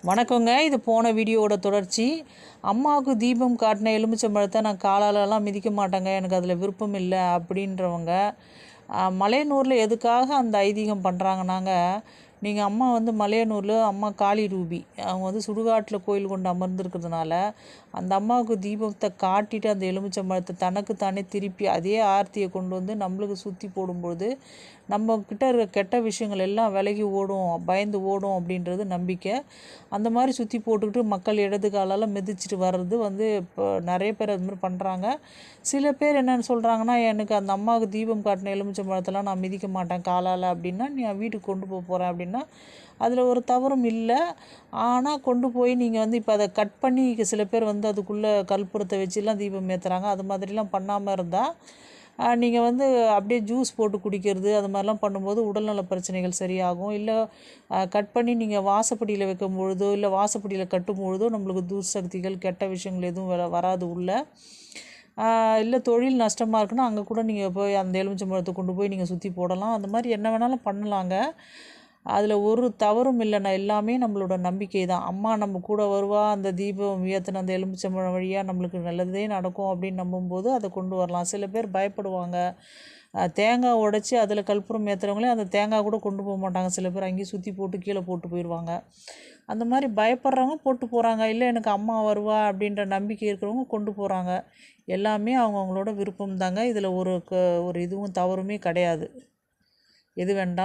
வணக்கங்க. இது போன வீடியோவோட தொடர்ச்சி. அம்மாவுக்கு தீபம் காட்டின எலுமிச்சம்பழத்தை நான் காலாலலாம் மிதிக்க மாட்டேங்க, எனக்கு அதில் விருப்பம் இல்லை அப்படின்றவங்க, மலையனூரில் எதுக்காக அந்த ஐதீகம் பண்ணுறாங்கன்னாங்க, நீங்கள் அம்மா வந்து மலையனூரில் அம்மா காளி ரூபி, அவங்க வந்து சுடுகாட்டில் கோயில் கொண்டு அமர்ந்திருக்கிறதுனால அந்த அம்மாவுக்கு தீபத்தை காட்டிட்டு அந்த எலுமிச்சம்பழத்தை தனக்கு தானே திருப்பி அதே ஆர்த்தியை கொண்டு வந்து நம்மளுக்கு சுற்றி போடும்போது நம்மக்கிட்ட இருக்க கெட்ட விஷயங்கள் எல்லாம் விலகி ஓடும், பயந்து ஓடும் அப்படின்றது நம்பிக்கை. அந்த மாதிரி சுற்றி போட்டுக்கிட்டு மக்கள் இடது காலால் மிதிச்சிட்டு வர்றது வந்து இப்போ நிறைய பேர் அது மாதிரி பண்ணுறாங்க. சில பேர் என்னென்னு சொல்கிறாங்கன்னா, எனக்கு அந்த அம்மாவுக்கு தீபம் காட்டின எலுமிச்சம்பழத்தெல்லாம் நான் மிதிக்க மாட்டேன் காலால் அப்படின்னா, நீ வீட்டுக்கு கொண்டு போகிறேன் அப்படின்னா அதில் ஒரு தவறும் இல்லை. ஆனால் கொண்டு போய் நீங்கள் வந்து இப்போ அதை கட் பண்ணி சில பேர் வந்து அதுக்குள்ளே கற்பூரத்தை வச்சுலாம் தீபம் ஏற்றுறாங்க. அது மாதிரிலாம் பண்ணாமல் இருந்தால் நீங்கள் வந்து அப்படியே ஜூஸ் போட்டு குடிக்கிறது அது மாதிரிலாம் பண்ணும்போது உடல்நல பிரச்சனைகள் சரியாகும். இல்லை கட் பண்ணி நீங்கள் வாசப்படியில் வைக்கும் பொழுதோ இல்லை வாசப்படியில் கட்டும் பொழுதோ நம்மளுக்கு துர்சக்திகள் கெட்ட விஷயங்கள் எதுவும் வராது உள்ள. இல்லை தொழில் நஷ்டமாக இருக்குன்னா அங்கே கூட நீங்கள் போய் அந்த எலுமிச்சம்பழத்தை கொண்டு போய் நீங்கள் சுற்றி போடலாம். அந்த மாதிரி என்ன வேணாலும் பண்ணலாங்க. அதில் ஒரு தவறும் இல்லைண்ணா, எல்லாமே நம்மளோட நம்பிக்கை தான். அம்மா நம்ம கூட வருவா, அந்த தீபம் ஏற்றின அந்த எலுமிச்சம்பழம் வழியாக நம்மளுக்கு நல்லதே நடக்கும் அப்படின்னு நம்பும்போது அதை கொண்டு வரலாம். சில பேர் பயப்படுவாங்க. தேங்காய் உடைச்சி அதில் கற்பூரம் ஏற்றுறவங்களே அந்த தேங்காய் கூட கொண்டு போக மாட்டாங்க. சில பேர் அங்கேயே சுற்றி போட்டு கீழே போட்டு போயிடுவாங்க. அந்த மாதிரி பயப்படுறவங்க போட்டு போகிறாங்க. இல்லை எனக்கு அம்மா வருவா அப்படின்ற நம்பிக்கை இருக்கிறவங்க கொண்டு போகிறாங்க. எல்லாமே அவங்கவுங்களோட விருப்பம் தாங்க. இதில் ஒரு இதுவும் தவறுமே கிடையாது. எது வேண்டாம்